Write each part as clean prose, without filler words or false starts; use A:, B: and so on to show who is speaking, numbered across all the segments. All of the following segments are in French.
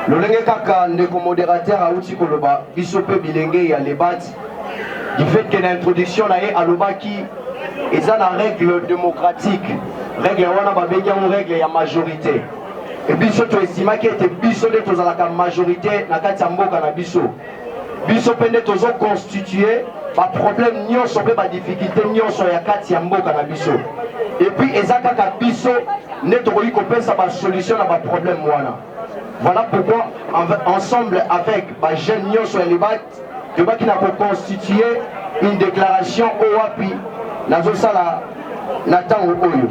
A: Lolenge kaka ndeko modérateur auti koloba bisope bilenge ya lebati du fait que l'introduction na ye alobaki eza na règle démocratique règle wana babengi yango règle ya majorité et biso to estimaki ete biso nde tozalaka majorité na kati ya mboka na biso biso mpe nde tozo constituer baproblème nyonso mpe badifficulté nyonso ya kati ya mboka na biso et puis eza kaka biso nde tokoki kopesa basolution na baproblème wana. Voilà pourquoi, ensemble avec les jeunes nyonso ya libati, je vais constituer une déclaration au WAPI, nazosala natango oyo.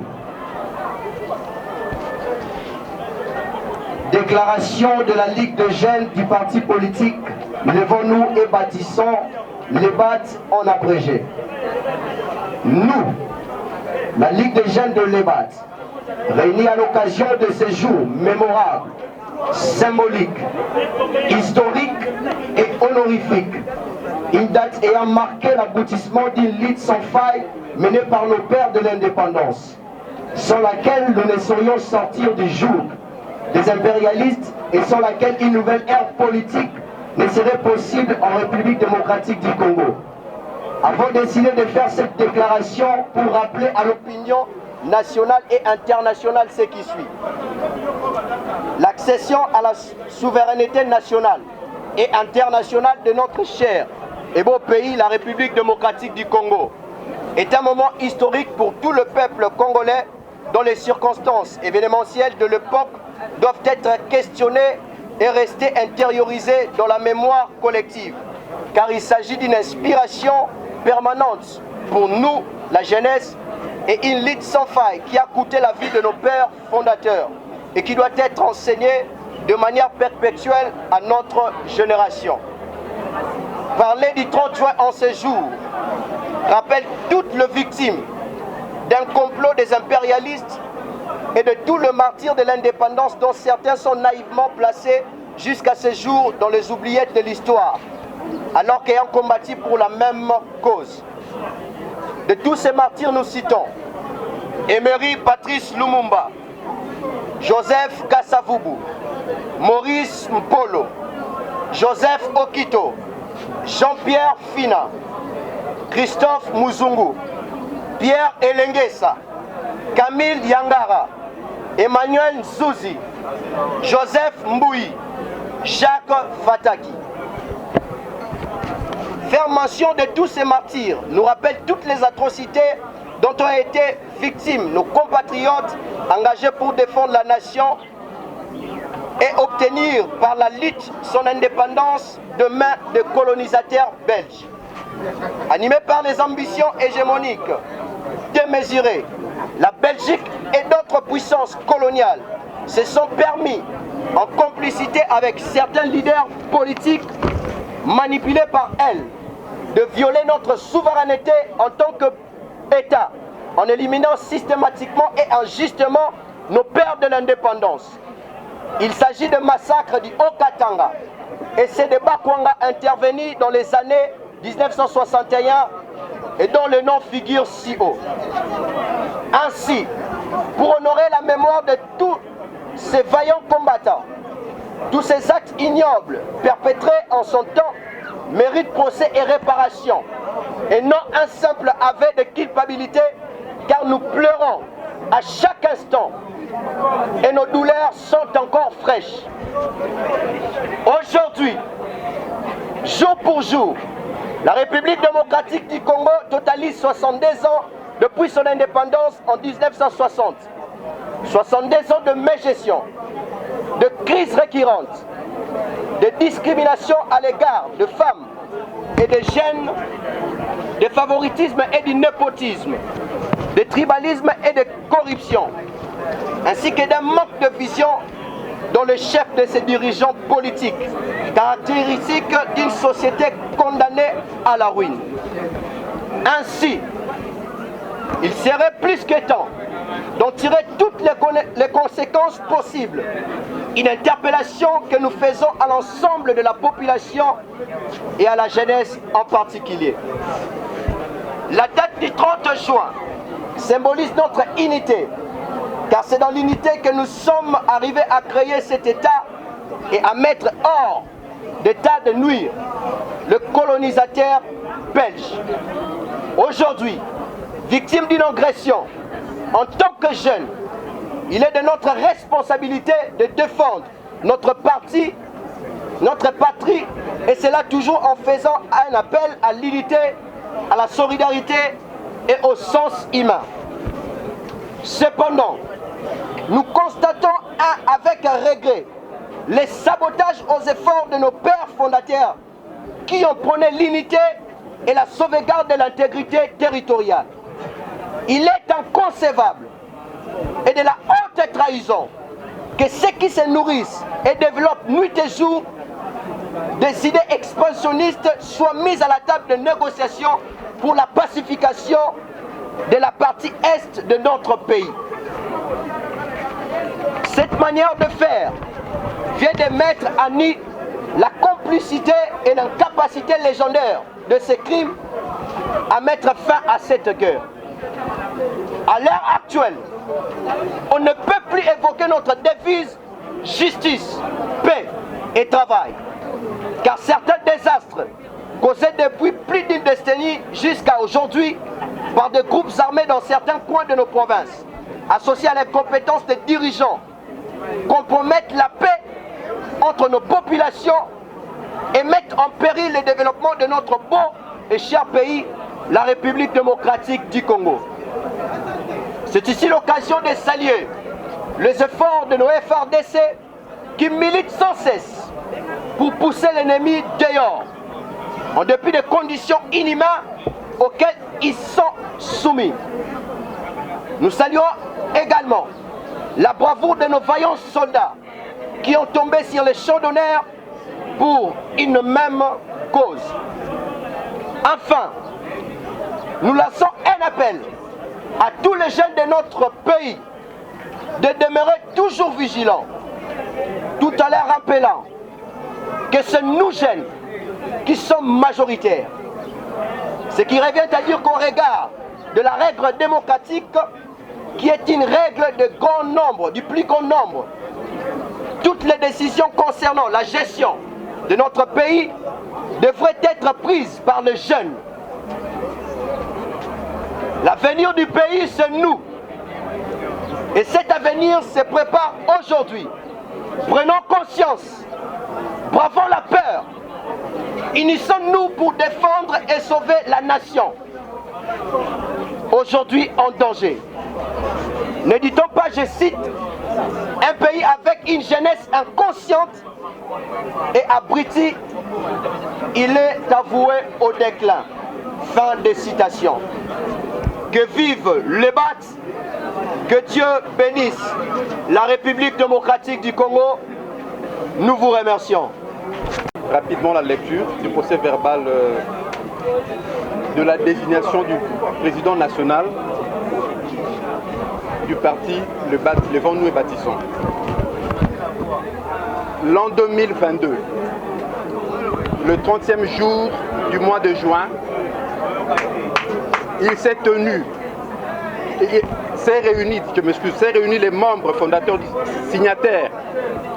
A: Déclaration de la Ligue de jeunes du parti politique, levons-nous et bâtissons les battes en abrégé. Nous, la Ligue des jeunes de l'Ebat, réunis à l'occasion de ces jours mémorables, symbolique, historique et honorifique. Une date ayant marqué l'aboutissement d'une lutte sans faille menée par nos pères de l'indépendance, sans laquelle nous ne saurions sortir du joug des impérialistes et sans laquelle une nouvelle ère politique ne serait possible en République démocratique du Congo. Avons décidé de faire cette déclaration pour rappeler à l'opinion nationale et internationale ce qui suit. L'accession à la souveraineté nationale et internationale de notre cher et beau pays, la République démocratique du Congo, est un moment historique pour tout le peuple congolais dont les circonstances événementielles de l'époque doivent être questionnées et rester intériorisées dans la mémoire collective, car il s'agit d'une inspiration permanente pour nous, la jeunesse, et une lutte sans faille qui a coûté la vie de nos pères fondateurs et qui doit être enseignée de manière perpétuelle à notre génération. Parler du 30 juin en ce jour rappelle toutes les victimes d'un complot des impérialistes et de tout le martyre de l'indépendance dont certains sont naïvement placés jusqu'à ce jour dans les oubliettes de l'histoire, alors qu'ayant combattu pour la même cause. De tous ces martyrs, nous citons Emery Patrice Lumumba, Joseph Kasavubu, Maurice Mpolo, Joseph Okito, Jean-Pierre Fina, Christophe Muzungu, Pierre Elengesa, Camille Yangara, Emmanuel Nzuzi, Joseph Mboui, Jacques Fataki. Faire mention de tous ces martyrs nous rappelle toutes les atrocités dont ont été victimes nos compatriotes engagés pour défendre la nation et obtenir par la lutte son indépendance de main de colonisateurs belges. Animés par les ambitions hégémoniques démesurées, la Belgique et d'autres puissances coloniales se sont permis, en complicité avec certains leaders politiques manipulés par elles, de violer notre souveraineté en tant qu'État, en éliminant systématiquement et injustement nos pères de l'indépendance. Il s'agit de massacres du Haut-Katanga et c'est de Bakwanga intervenus dans les années 1961 et dont le nom figure si haut. Ainsi, pour honorer la mémoire de tous ces vaillants combattants, tous ces actes ignobles perpétrés en son temps méritent procès et réparation, et non un simple aveu de culpabilité, car nous pleurons à chaque instant et nos douleurs sont encore fraîches. Aujourd'hui, jour pour jour, la République démocratique du Congo totalise 62 ans depuis son indépendance en 1960. 62 ans de mégestion, de crises récurrentes, de discrimination à l'égard de femmes et de jeunes, de favoritisme et de népotisme, de tribalisme et de corruption, ainsi que d'un manque de vision dans le chef de ses dirigeants politiques, caractéristique d'une société condamnée à la ruine. Ainsi, il serait plus que temps d'en tirer toutes les conséquences possibles. Une interpellation que nous faisons à l'ensemble de la population et à la jeunesse en particulier. La date du 30 juin symbolise notre unité, car c'est dans l'unité que nous sommes arrivés à créer cet État et à mettre hors d'état de nuire le colonisateur belge. Aujourd'hui, victime d'une agression, en tant que jeune, il est de notre responsabilité de défendre notre parti, notre patrie, et cela toujours en faisant un appel à l'unité, à la solidarité et au sens humain. Cependant, nous constatons avec un regret les sabotages aux efforts de nos pères fondateurs qui ont prôné l'unité et la sauvegarde de l'intégrité territoriale. Il est inconcevable et de la haute trahison que ceux qui se nourrissent et développent nuit et jour des idées expansionnistes soient mis à la table de négociation pour la pacification de la partie est de notre pays. Cette manière de faire vient de mettre à nu la complicité et l'incapacité légendaire de ces crimes à mettre fin à cette guerre. À l'heure actuelle, on ne peut plus évoquer notre devise justice, paix et travail, car certains désastres causés depuis plus d'une décennie jusqu'à aujourd'hui par des groupes armés dans certains coins de nos provinces, associés à l'incompétence des dirigeants, compromettent la paix entre nos populations et mettent en péril le développement de notre beau et cher pays, la République démocratique du Congo. C'est ici l'occasion de saluer les efforts de nos FRDC qui militent sans cesse pour pousser l'ennemi dehors, en dépit des conditions inhumaines auxquelles ils sont soumis. Nous saluons également la bravoure de nos vaillants soldats qui ont tombé sur les champs d'honneur pour une même cause. Enfin, nous lançons un appel à tous les jeunes de notre pays de demeurer toujours vigilants, tout en leur rappelant que c'est nous jeunes qui sommes majoritaires. Ce qui revient à dire qu'au regard de la règle démocratique, qui est une règle de grand nombre, du plus grand nombre, toutes les décisions concernant la gestion de notre pays devraient être prises par les jeunes. L'avenir du pays, c'est nous. Et cet avenir se prépare aujourd'hui. Prenons conscience, bravons la peur, unissons-nous pour défendre et sauver la nation, aujourd'hui en danger. Ne dit-on pas, je cite, un pays avec une jeunesse inconsciente et abrutie, il est avoué au déclin. Fin de citation. Que vive le BAT, que Dieu bénisse la République démocratique du Congo. Nous vous remercions.
B: Rapidement la lecture du procès verbal de la désignation du président national du parti Levons-nous et Bâtissons. L'an 2022, le 30e jour du mois de juin, il s'est tenu, s'est réuni les membres fondateurs signataires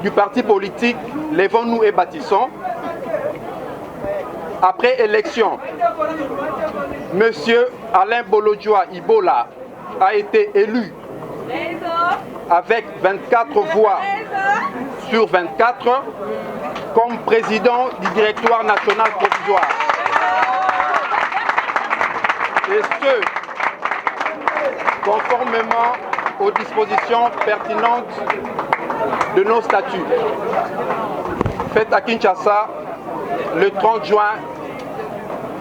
B: du parti politique Levons-nous et Bâtissons. Après élection, M. Alain Bolodjoa Ibola a été élu avec 24 voix sur 24 comme président du directoire national provisoire. Et ce, conformément aux dispositions pertinentes de nos statuts. Faites à Kinshasa le 30 juin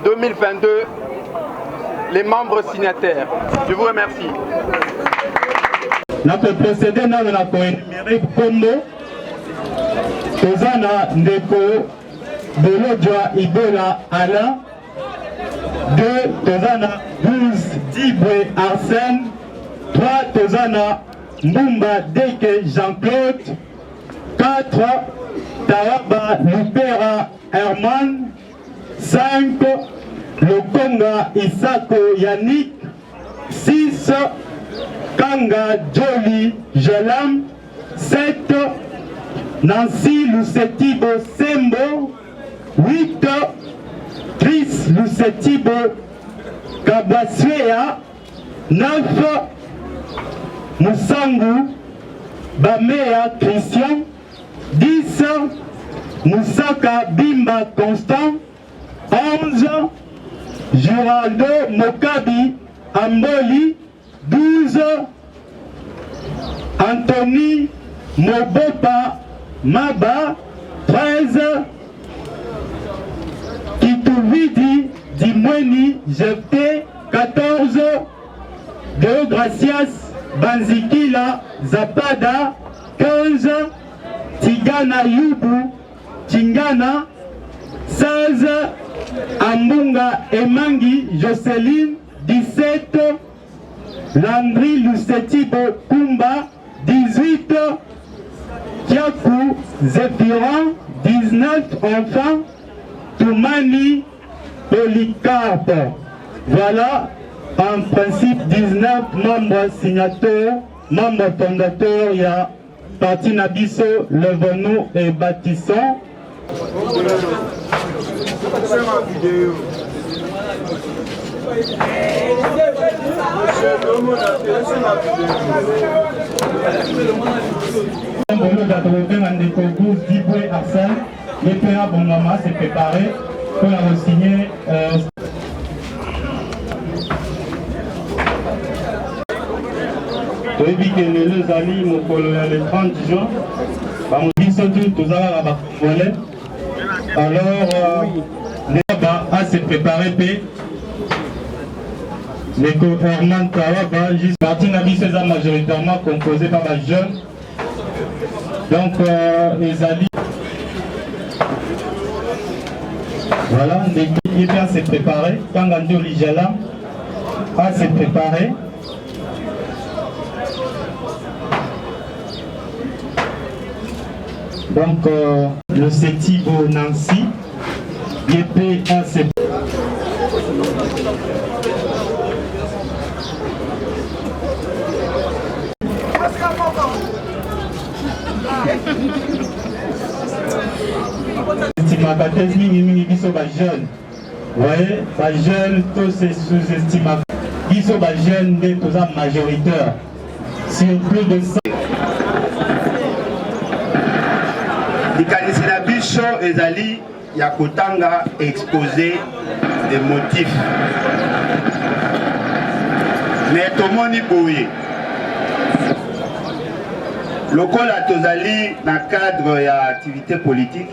B: 2022, les membres signataires. Je vous remercie.
C: Na procéder dans la énumérer Combo, Tozana Ndeko, Bolodjoa Ibola Alain, 2 Tozana 12 Dibwe Arsène, 3 Tozana Mbumba Deke Jean-Claude, 4 Taraba Lupera Herman, 5 Lokonga Isako Yannick, 6 Kanga Joli Jolam, 7 Nancy Lucetibo Sembo, 8. Chris Lucetibo Kabaswea, 9. Moussangu Bamea Christian, 10. Moussaka Bimba Constant, 11. Giraldo Mokabi Amboli, 12. Anthony Mobopa Maba, 13. Kituvidi Dimweni Jefté, 14. Deogracias Banzikila Zapada, 15. Tigana Yubu Chingana, 16. Ambunga Emangi Joseline, 17. Landry Lucetibo Kumba, 18. Kiakou Zéphiran, 19 enfants. Toumani Polycarpe. Voilà en principe 19 membres signataires, membres fondateurs. Il y a Parti Nabiso, Levons-nous et Bâtissons. Les pères bon maman s'est préparé pour la re-signer. Toyebi que les amis le 30 juin, alors à se préparer l'éco Herman Kawaba, juste parti Nabiso majoritairement composé par les jeunes. Donc les alliés. Voilà, l'équipe s'est préparée. Kangando Lijala s'est préparé. Donc le Setibo Nancy, YP s'est jeunes. Vous voyez, les jeunes, tous ces sous-estimés. Ils sont les jeunes, tous majoritaires. Sur plus de 100.
D: Dikanisina biso ezali ya kotanga exposé des motifs. Mais tomoni boye. Lokola tozali na cadre ya activité politique.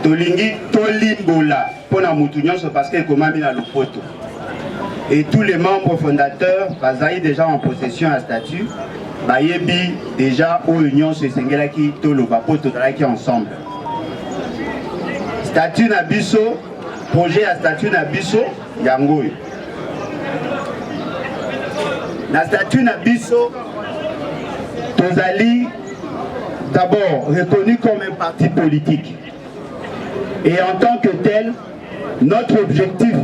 D: Tolingi tolimbola pona mutu nyonso parce que komami na lopoto. Et tous les membres fondateurs bazali déjà en possession à statut. Bayebi déjà au union se sengelaki toloba po tozalaki ensemble. Statut na biso, projet à statut na biso yangoy. Na statut na biso tozali d'abord reconnu comme un parti politique. Et en tant que tel, notre objectif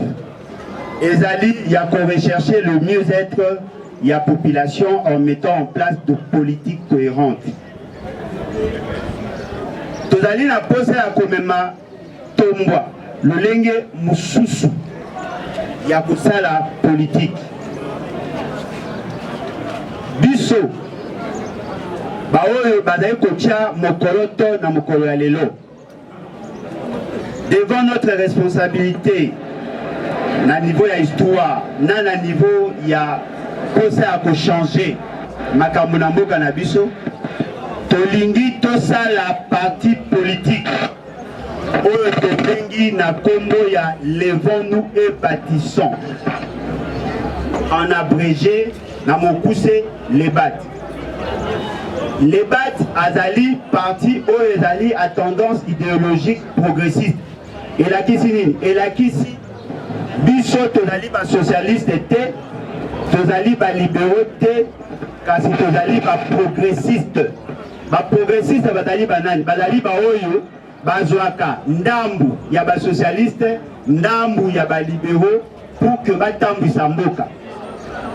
D: est de rechercher le mieux-être de la population en mettant en place de politiques cohérentes. Tozali na pose ya komema tombwa lolenge mususu ya kusala politique. Biso baoyo bazali kotia mokolo to na mokolo ya lelo. Devant notre responsabilité, na niveau ya histoire, na niveau ya posa à changer, makambo na mboka na biso, tolingi tosa la partie politique, oyo tobengi na kombo ya Levons-nous et Bâtissons. En abrégé, na mokuse les BAT. Les BAT azali parti oyo ezali à tendance idéologique progressiste. Et la kisini, et la kisi, biso tozali ba socialiste te, tozali ba libéraux te, kasi tozali ba progressiste. Ba progressiste bazali banani, bazali ba oyo, bazwaka ndambu ya ba socialiste, ndambu ya ba libéraux pour que batambwisa mboka.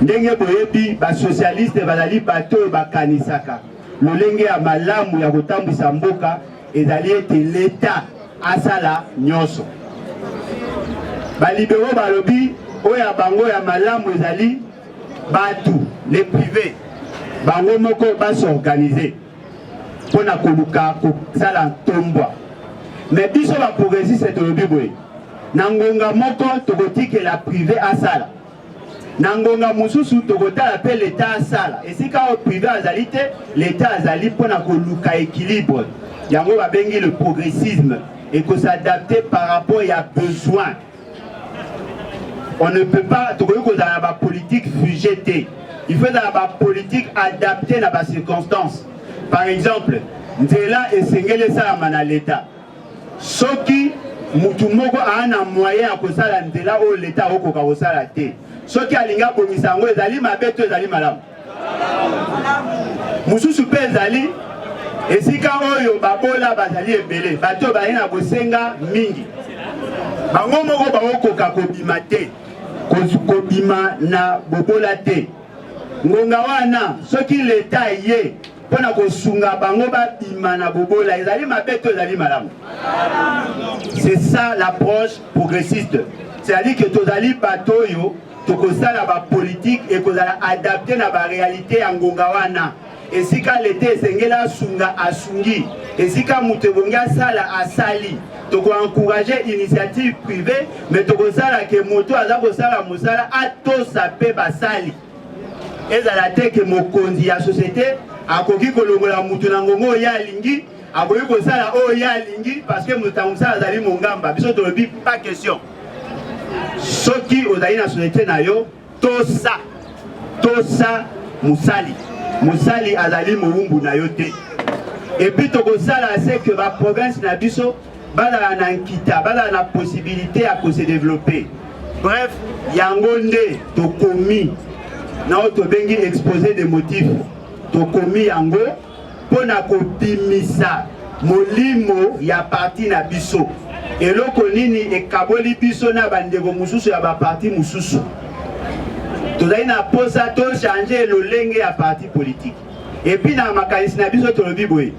D: Ndenge boyebi ba socialiste bazali bato ba kanisaka. lolenge ya malamu ya kotambwisa mboka ezali ete l'État asala nyonso. Balibero balobi oya bango ya malamu ezali batu les privés bango moko s'organiser pour na koluka kosala ntombwa. Mais biso ba progressiste tolobi boye na ngonga moko tokotikela privé asala, na ngonga mosusu tokotala pe l'État asala. Esika o privé azali te, l'État azali pour na koluka équilibre. Yango babengi le progressisme et que s'adapter par rapport à besoin. On ne peut pas trouver la politique fugée. Il faut la politique adaptée à la circonstance. Par exemple, Ndela et Sengele Salamana l'État. Ce qui Mutumoko a un moyen à cause de Ndela ou l'État au Kokawosala T. Ce qui a l'inga Bomisango et Zali Mabeto et Zali Malam. Moussou Soupé Zali et si Kaoyo Babola Bazali et Belé, Bato Baina Bosenga Mingi. Bango Moko Baoko Kakobimate. Kobima na bobola te ngonga wana soki l'État ye pona kosunga bango ba bima na bobola ezali mabeto ezali malamu. C'est ça l'approche progressiste. C'est-à-dire que tozali batoyo tokosala ba politique et kozala adapter na ba réalité ya ngonga wana. Et si ka l'État esengela sunga asungi, et si ka mutebonga sala asali. Donc on encourager l'initiative privée, mais tu as que moto azakosala musala ato sape basali. Et ça la tête que mon kondi la société a koki kolongola mutu na ngongo ya lingi, a koki kosala o ya lingi parce que mutamsa azali mongamba. Biso to bi pas question. Soki ozali na société na yo to sa musali. Musali azali muumbu na yo te. Et puis to kosala c'est que la province na biso bala na nkita, bala na possibilité à se développer. Bref, yangonde to komi na to bengi exposer des motifs to komi yango pona ko bimisa molimo ya parti na biso. Et loko nini e kaboli biso na bandego mususu ya ba parti mususu. To zai na posa to changer le lenge ya parti politique. Et puis na makanisi na biso to lobi boye.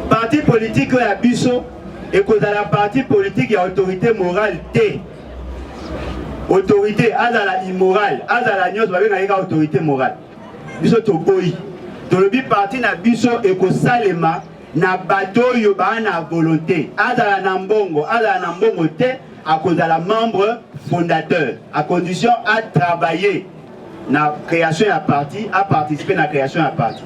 D: Parti politique ya biso et que dans la partie politique il y a autorité morale T. Autorité azala immorale, azala nyos ba benga autorité morale. Biso to boyi. To le bi parti na biso et que salema na bato yo ba na volonté. Azala na mbongo T à cause de la membre fondateur à condition à travailler na création à parti, à participer à la création à parti.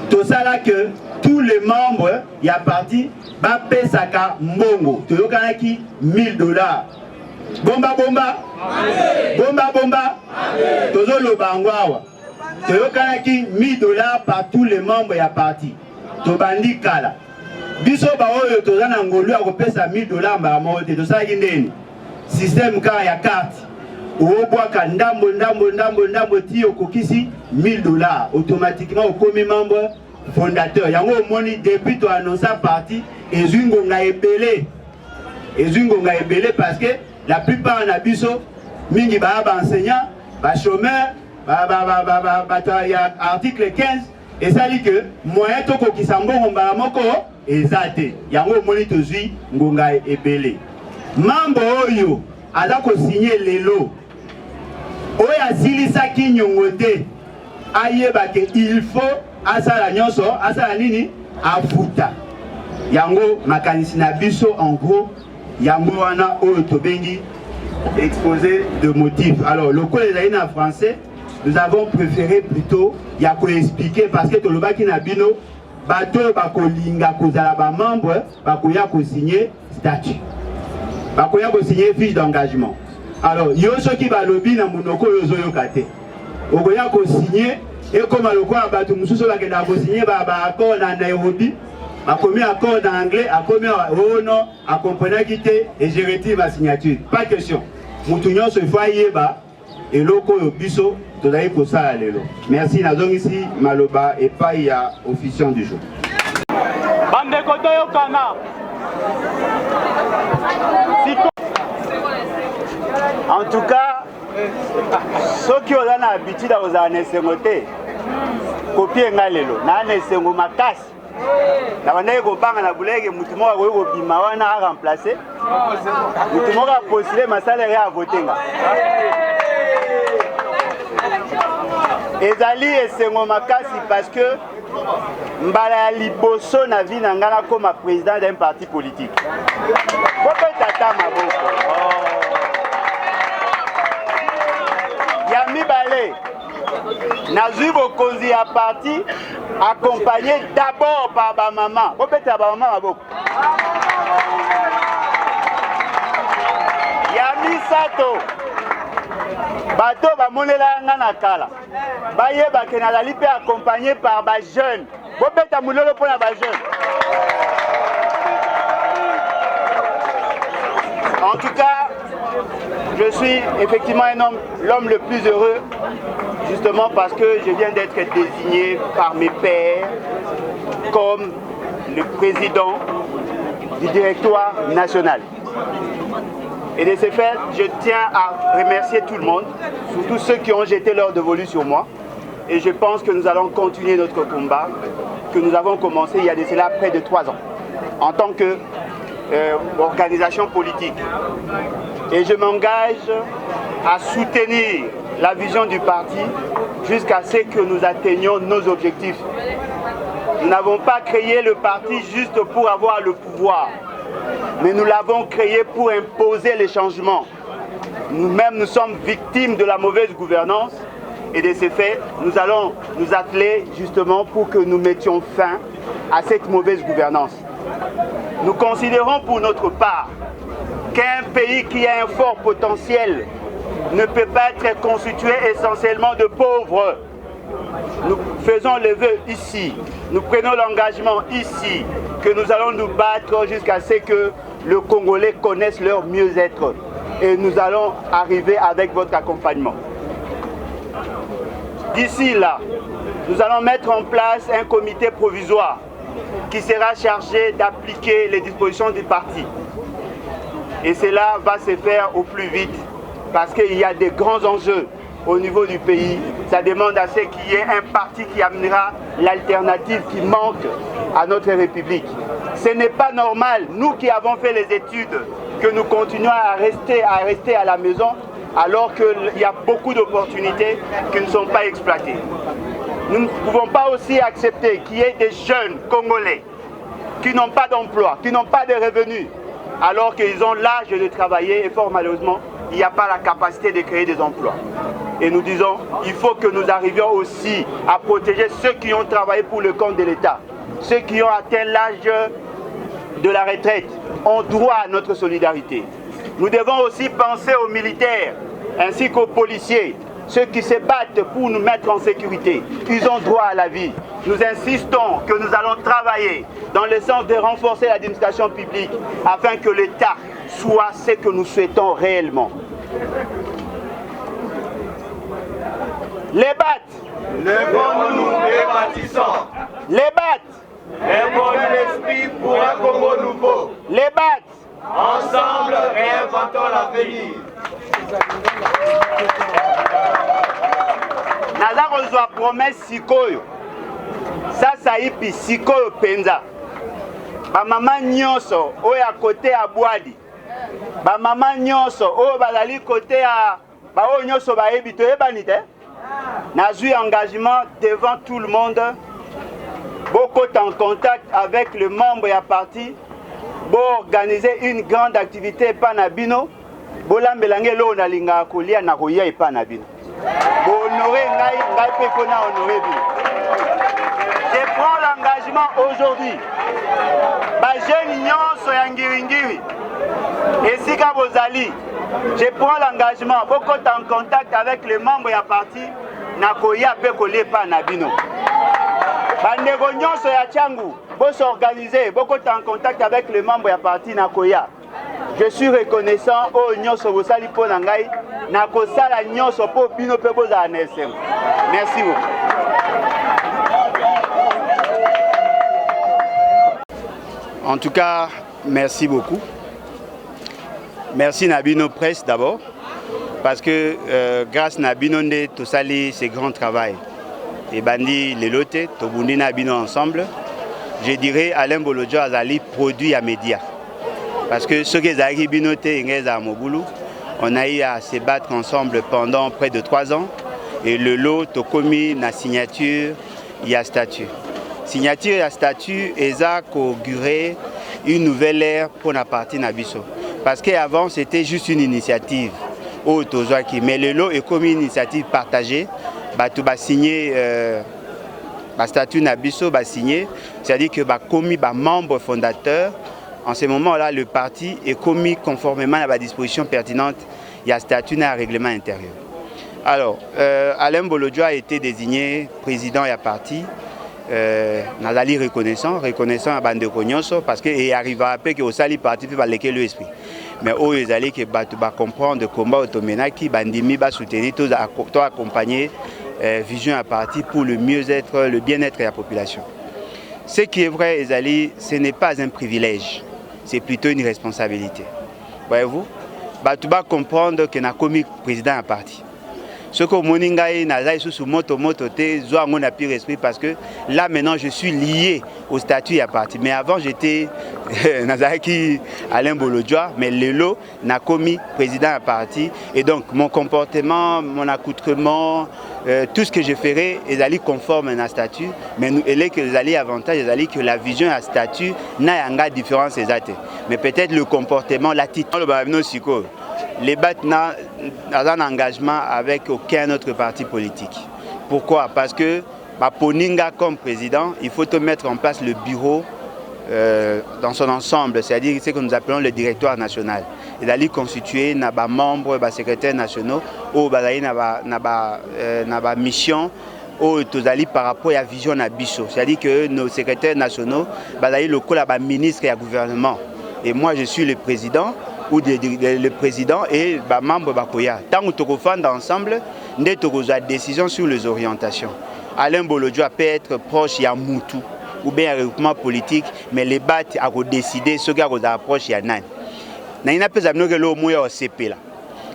D: Tout ça là que tous les membres y a parti ba pesaka mbongo toyokanaki $1000. Bomba tozo lobangwawa toyokanaki $1000 par tous les membres ya parti tobandi kala biso ba oyo tozana ngolu akopesa $1000 mbala moko te tosalaki ndeni système ka ya carte obwaka ndambo ti okokisi $1000 automatiquement okomi membre fondateur. Yango moni depuis to annoncer parti et zungonga ebele parce que la plupart na biso mingi ba enseignant, ba chômeur, article 15 et ça dit que moyen to ko kisambongo mbala moko ezate. Yango moni to zui ngonga ebele. Mambo oyo ala ko signer lelo. Oya silisa ki nyongote ayeba ke il faut asala nyonso asala nini afuta yango makanisi na biso en gros yango wana oyo tobengi exposé de motifs. Alors le code des en français nous avons préféré plutôt ya ko expliquer parce que tolobaki na bino bato bakolinga kozala ba membre bakoya ko signer statut bakoya ko signer fiche d'engagement. Alors yo soki balobi na monoko yo zoyoka te okoya ko signer. Et comme le quoi, bateau mususo va gagner signer accord en Nairobi, a commis accord en anglais, a commis oh non, a compris quitter et j'ai retiré ma signature. Pas de question. Moutounion se foyer bas et loko biso to dai pour ça lelo. Merci na donc ici Maloba et pas il y a officiant du jour.
E: Bande kotoyo kana. En tout cas, ceux qui ont l'habitude à vous en kopie ngalelo na nesengo makasi na banaye kobanga na bulege mutu moko akoki kobima wana aremplace mutu moko apostule masalaire ya votenga ezali esengo makasi parce que mbala ya liboso na vie na nga nakoma président d'un parti politique kopetata maboko ya mibale nazwi bokonzi ya parti accompagné d'abord par ba maman kopetela ba maman maboko ya misato bato bamonelela nga na kala bayebake nazali mpe accompagné par ba jeune bobeta mololo mpona ba jeune. En tout cas, je suis effectivement l'homme le plus heureux, justement parce que je viens d'être désigné par mes pairs comme le président du directoire national. Et de ce fait, je tiens à remercier tout le monde, surtout ceux qui ont jeté leur dévolu sur moi. Et je pense que nous allons continuer notre combat que nous avons commencé il y a de cela près de 3 ans en tant qu'organisation politique. Et je m'engage à soutenir la vision du parti jusqu'à ce que nous atteignions nos objectifs. Nous n'avons pas créé le parti juste pour avoir le pouvoir, mais nous l'avons créé pour imposer les changements. Nous-mêmes, nous sommes victimes de la mauvaise gouvernance et de ces faits, nous allons nous atteler justement pour que nous mettions fin à cette mauvaise gouvernance. Nous considérons pour notre part qu'un pays qui a un fort potentiel ne peut pas être constitué essentiellement de pauvres. Nous faisons le vœu ici, nous prenons l'engagement ici que nous allons nous battre jusqu'à ce que le Congolais connaisse leur mieux-être et nous allons arriver avec votre accompagnement. D'ici là, nous allons mettre en place un comité provisoire qui sera chargé d'appliquer les dispositions du parti. Et cela va se faire au plus vite parce qu'il y a des grands enjeux au niveau du pays. Ça demande à ce qu'il y ait un parti qui amènera l'alternative qui manque à notre République. Ce n'est pas normal, nous qui avons fait les études, que nous continuons à rester à la maison alors qu'il y a beaucoup d'opportunités qui ne sont pas exploitées. Nous ne pouvons pas aussi accepter qu'il y ait des jeunes Congolais qui n'ont pas d'emploi, qui n'ont pas de revenus, alors qu'ils ont l'âge de travailler et fort malheureusement, il n'y a pas la capacité de créer des emplois. Et nous disons, il faut que nous arrivions aussi à protéger ceux qui ont travaillé pour le compte de l'État. Ceux qui ont atteint l'âge de la retraite ont droit à notre solidarité. Nous devons aussi penser aux militaires ainsi qu'aux policiers, ceux qui se battent pour nous mettre en sécurité. Ils ont droit à la vie. Nous insistons que nous allons travailler dans le sens de renforcer l'administration publique afin que l'État soit ce que nous souhaitons réellement. Les BAT,
A: levons-nous et bâtissons.
E: Les BAT,
A: Lèvons l'esprit pour un Congo nouveau.
E: les BAT,
A: Ensemble, réinventons l'avenir.
E: naza kozwa promesse sikoyo sasa ipi sikoyo penza bamama nyonso oyo ya kote ya bwadi bamama nyonso oyo bazali kote ya baoyo nyonso bayebi toyebani te nazwi engagement devant tout le monde bokota en contact avec le membre ya parti boorganiser une grande activité epa na bino bolambela nge lo nalingaka kolia na koya epa na bino honore ngai pe kona honore bino. Je prends l'engagement aujourd'hui bajeni nyonso ya ngiringiri esika bozali je prends l'engagement bokota en contact avec les membres ya parti na koya pe kolia epa na bino. Bandeko nyonso ya Tchangu pour s'organiser, beaucoup en contact avec les membres de la partie Nakoya. Je suis reconnaissant au nyonso bosali po nangai nakosala nyonso po bino pe boza NSM. Merci beaucoup. En tout cas, merci beaucoup. Merci Nabino Presse d'abord parce que grâce à Nabino Nde tosali ce grand travail.
F: et bandi les lotés, Tobundina Bino ensemble. Je dirais Alain Bolodjoa Azali produit à médias. Parce que ceux qui ont binoté à Moboulou, on a eu à se battre ensemble pendant près de 3 ans. Et le lot a commis la signature, il y a statut. Signature et statut, ils ont auguré une nouvelle ère pour la partie Nabiso. Parce qu'avant, c'était juste une initiative. Mais le lot est comme une initiative partagée. Tu vas signer le statut Nabiso, signé. C'est-à-dire que commis membre fondateur. En ce moment-là, le parti est commis conformément à la disposition pertinente. Il y a statut et un règlement intérieur. Alors, Alain Bolodjoa a été désigné président et à parti. Nazali reconnaissant à Bande Cognoso parce qu'il arrive à appeler que au sali parti va léquer l'esprit. Mais où ils allaient que tu vas comprendre combat automena qui bandimi va soutenir tout accompagner vision à parti pour le mieux-être, le bien-être de la population. Ce qui est vrai, Ezali, ce n'est pas un privilège, c'est plutôt une responsabilité. Voyez-vous, tu vas comprendre que n'a commis président à parti. Ce que Moningaï n'a sous moto zoa mon pire esprit parce que là maintenant je suis lié au statut à parti. Mais avant j'étais Nazaki Alain Bolodjoa, mais Lelo n'a commis président à parti et donc mon comportement, mon accoutrement, tout ce que je ferai est allé conforme à un statut, mais nous est que les alliés avantages, les que la vision à statut n'a pas de différence exacte. Mais peut-être le comportement, l'attitude, les BAT n'a un engagement avec aucun autre parti politique. Pourquoi? Parce que Poninga comme président, il faut mettre en place le bureau dans son ensemble, c'est-à-dire ce que nous appelons le directoire national. Il a constitué des membres, des secrétaires nationaux, ou des mission par rapport à la vision de Bisso. C'est-à-dire que nos secrétaires nationaux, le ministre et le gouvernement. Et moi, je suis le président. Ou le président et les membres Bakoya. Tant que nous sommes ensemble, nous avons une décision sur les orientations. Alain Bolodjoa peut être proche de Moutou ou bien un regroupement politique, mais les BAT ont décidé ce qui est approche de Nan. Nous avons CP.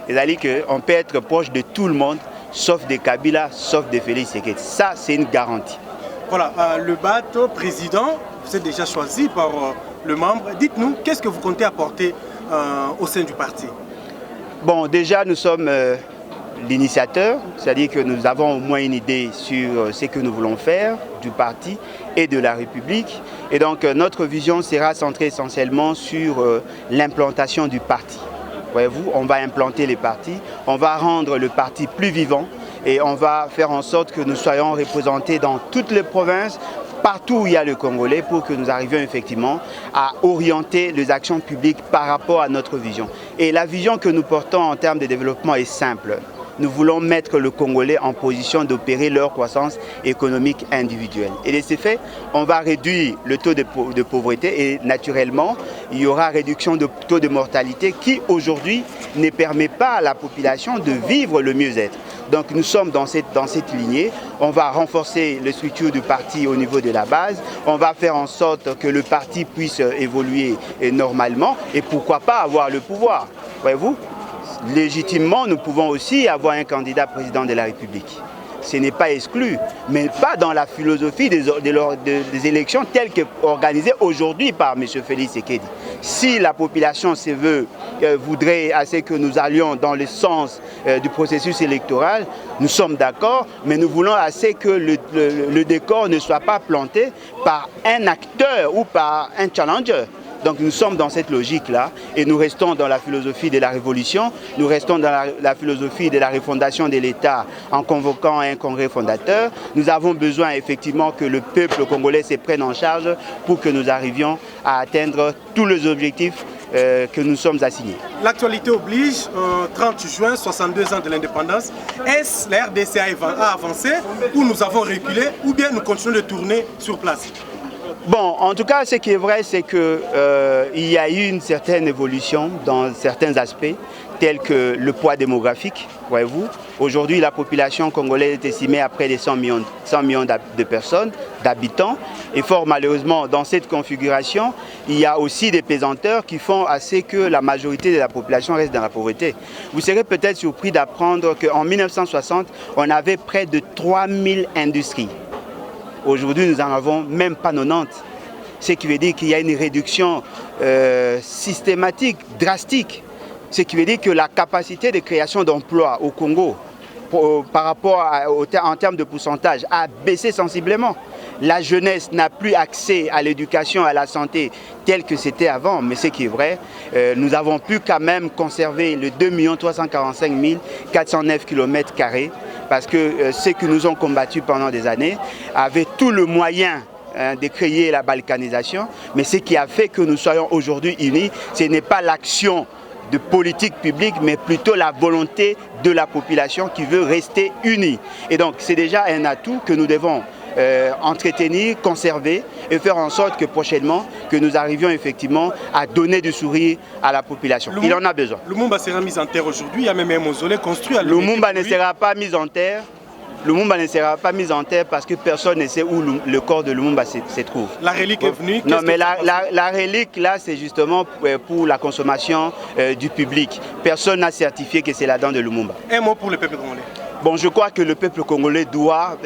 F: C'est-à-dire qu'on peut être proche de tout le monde, sauf de Kabila, sauf de Félix Tshisekedi. Ça, c'est une garantie.
G: Voilà, le BAT, président, vous êtes déjà choisi par le membre. Dites-nous, qu'est-ce que vous comptez apporter au sein du parti?
F: Bon, déjà nous sommes l'initiateur, c'est-à-dire que nous avons au moins une idée sur ce que nous voulons faire du parti et de la République. Et donc notre vision sera centrée essentiellement sur l'implantation du parti. Voyez-vous, on va implanter les partis, on va rendre le parti plus vivant et on va faire en sorte que nous soyons représentés dans toutes les provinces, partout où il y a le Congolais, pour que nous arrivions effectivement à orienter les actions publiques par rapport à notre vision. Et la vision que nous portons en termes de développement est simple. Nous voulons mettre le Congolais en position d'opérer leur croissance économique individuelle. Et de ce fait, on va réduire le taux de pauvreté et naturellement, il y aura réduction de taux de mortalité qui aujourd'hui ne permet pas à la population de vivre le mieux-être. Donc nous sommes dans cette lignée, on va renforcer les structures du parti au niveau de la base, on va faire en sorte que le parti puisse évoluer normalement et pourquoi pas avoir le pouvoir. Voyez-vous, légitimement nous pouvons aussi avoir un candidat président de la République. Ce n'est pas exclu, mais pas dans la philosophie des élections telles qu'organisées aujourd'hui par M. Félix Tshisekedi. Si la population voudrait assez que nous allions dans le sens du processus électoral, nous sommes d'accord, mais nous voulons assez que le décor ne soit pas planté par un acteur ou par un challenger. Donc nous sommes dans cette logique-là et nous restons dans la philosophie de la révolution, nous restons dans la philosophie de la refondation de l'État en convoquant un congrès fondateur. Nous avons besoin effectivement que le peuple congolais se prenne en charge pour que nous arrivions à atteindre tous les objectifs que nous sommes assignés.
G: L'actualité oblige, 30 juin, 62 ans de l'indépendance. Est-ce la RDC a avancé ou nous avons reculé ou bien nous continuons de tourner sur place?
F: Bon, en tout cas, ce qui est vrai, c'est qu'il y a eu une certaine évolution dans certains aspects tels que le poids démographique, voyez-vous. Aujourd'hui, la population congolaise est estimée à près de 100 millions de personnes, d'habitants. Et fort malheureusement, dans cette configuration, il y a aussi des pesanteurs qui font assez que la majorité de la population reste dans la pauvreté. Vous serez peut-être surpris d'apprendre qu'en 1960, on avait près de 3000 industries. Aujourd'hui, nous n'en avons même pas 90. Ce qui veut dire qu'il y a une réduction systématique, drastique. Ce qui veut dire que la capacité de création d'emplois au Congo, par rapport en termes de pourcentage, a baissé sensiblement. La jeunesse n'a plus accès à l'éducation, à la santé, tel que c'était avant. Mais ce qui est vrai, nous avons pu quand même conserver le 2 345 409 km², parce que ceux qui nous ont combattus pendant des années avaient tout le moyen de créer la balkanisation. Mais ce qui a fait que nous soyons aujourd'hui unis, ce n'est pas l'action de politique publique, mais plutôt la volonté de la population qui veut rester unie. Et donc, c'est déjà un atout que nous devons entretenir, conserver et faire en sorte que prochainement, que nous arrivions effectivement à donner du sourire à la population. Il en a besoin.
G: Lumumba sera mis en terre aujourd'hui, il y a même un mausolée construit à
F: Lumumba ne sera pas mis en terre. Lumumba ne sera pas mis en terre parce que personne ne sait où le corps de Lumumba se trouve.
G: La relique est venue.
F: Non, mais la relique, là, c'est justement pour la consommation du public. Personne n'a certifié que c'est la dent de Lumumba.
G: Un mot pour le peuple congolais.
F: Bon, je crois que le peuple congolais doit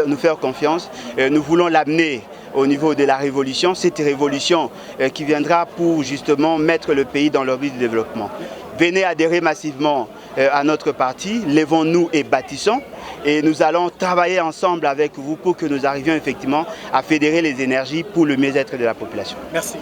F: nous faire confiance. Nous voulons l'amener au niveau de la révolution, cette révolution qui viendra pour justement mettre le pays dans l'orbite du développement. Venez adhérer massivement à notre parti, lèvons-nous et bâtissons. Et nous allons travailler ensemble avec vous pour que nous arrivions effectivement à fédérer les énergies pour le mieux-être de la population.
G: Merci.